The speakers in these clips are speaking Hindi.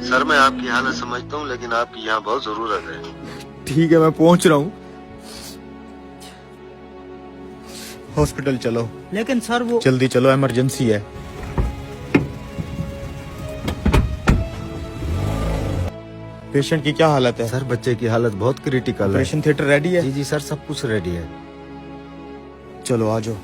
सर मैं आपकी हालत समझता हूँ, लेकिन आपकी यहाँ बहुत जरूरत है। ठीक है, मैं पहुंच रहा हूँ। हॉस्पिटल चलो। लेकिन सर वो जल्दी चलो, इमरजेंसी है। पेशेंट की क्या हालत है? सर बच्चे की हालत बहुत क्रिटिकल है। ऑपरेशन थिएटर रेडी है? जी जी सर, सब कुछ रेडी है। चलो आ जाओ।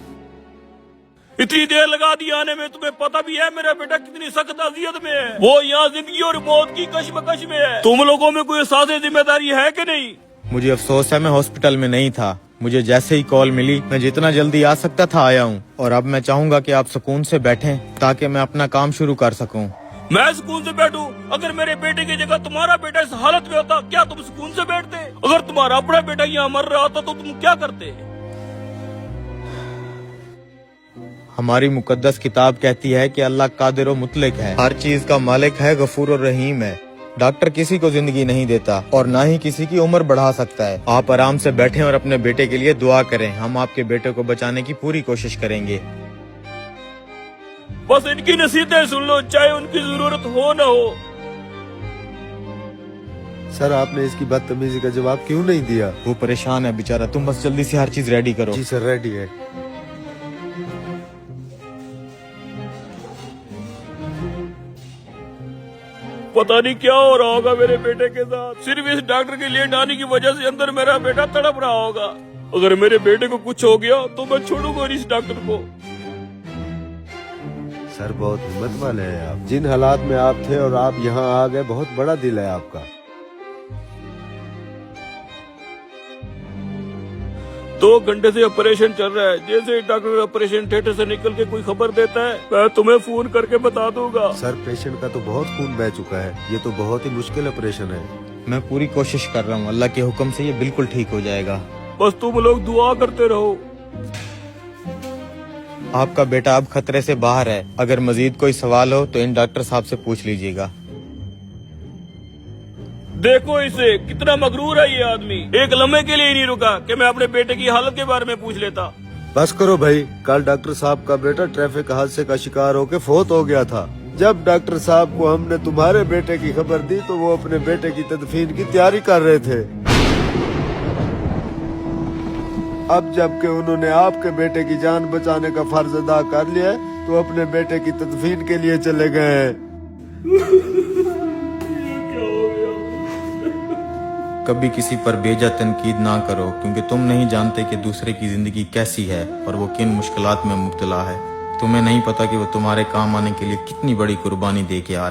इतनी देर लगा दी आने में, तुम्हें पता भी है मेरा बेटा कितनी सख्त अजियत में है। वो यहाँ जिंदगी और मौत की कश्मकश में है। तुम लोगों में कोई एहसास जिम्मेदारी है कि नहीं? मुझे अफसोस है, मैं हॉस्पिटल में नहीं था। मुझे जैसे ही कॉल मिली, मैं जितना जल्दी आ सकता था आया हूँ। और अब मैं चाहूंगा कि आप सुकून से बैठें ताकि मैं अपना काम शुरू कर सकूं। मैं सुकून से बैठूं? अगर मेरे बेटे की जगह तुम्हारा बेटा इस हालत में होता, क्या तुम सुकून से बैठते? अगर तुम्हारा अपना बेटा यहाँ मर रहा होता तो तुम क्या करते? हमारी मुकद्दस किताब कहती है कि अल्लाह कादिर व मुतलक है, हर चीज का मालिक है, गफूर और रहीम है। डॉक्टर किसी को जिंदगी नहीं देता और ना ही किसी की उम्र बढ़ा सकता है। आप आराम से बैठें और अपने बेटे के लिए दुआ करें। हम आपके बेटे को बचाने की पूरी कोशिश करेंगे। बस इनकी नसीहतें सुन लो, चाहे उनकी जरूरत हो न हो। सर आपने इसकी बदतमीजी का जवाब क्यों नहीं दिया? वो परेशान है बेचारा, तुम बस जल्दी से हर चीज रेडी करो। जी सर, रेडी है। पता नहीं क्या हो रहा होगा मेरे बेटे के साथ। सिर्फ इस डॉक्टर के लिए आने की वजह से अंदर मेरा बेटा तड़प रहा होगा। अगर मेरे बेटे को कुछ हो गया तो मैं छोड़ूंगा इस डॉक्टर को। सर बहुत हिम्मत वाले हैं आप। जिन हालात में आप थे और आप यहाँ आ गए, बहुत बड़ा दिल है आपका। 2 घंटे से ऑपरेशन चल रहा है। जैसे डॉक्टर ऑपरेशन थिएटर से निकल के कोई खबर देता है, मैं तुम्हें फोन करके बता दूंगा। सर पेशेंट का तो बहुत खून बह चुका है, ये तो बहुत ही मुश्किल ऑपरेशन है। मैं पूरी कोशिश कर रहा हूँ, अल्लाह के हुक्म से ये बिल्कुल ठीक हो जाएगा। बस तुम लोग दुआ करते रहो। आपका बेटा अब खतरे से बाहर है। अगर मजीद कोई सवाल हो तो इन डॉक्टर साहब से पूछ लीजिएगा। देखो इसे, कितना मगरूर है ये आदमी। एक लम्हे के लिए ही नहीं रुका कि मैं अपने बेटे की हालत के बारे में पूछ लेता। बस करो भाई, कल डॉक्टर साहब का बेटा ट्रैफिक हादसे का शिकार होकर फौत हो गया था। जब डॉक्टर साहब को हमने तुम्हारे बेटे की खबर दी तो वो अपने बेटे की तदफीन की तैयारी कर रहे थे। अब जबकि उन्होंने आपके बेटे की जान बचाने का फर्ज अदा कर लिया तो अपने बेटे की तदफीन के लिए चले गए हैं। कभी किसी पर बेजा तनकीद ना करो, क्योंकि तुम नहीं जानते कि दूसरे की जिंदगी कैसी है और वो किन मुश्किलात में मुब्तला है। तुम्हें नहीं पता कि वो तुम्हारे काम आने के लिए कितनी बड़ी कुर्बानी दे के आ रहा है।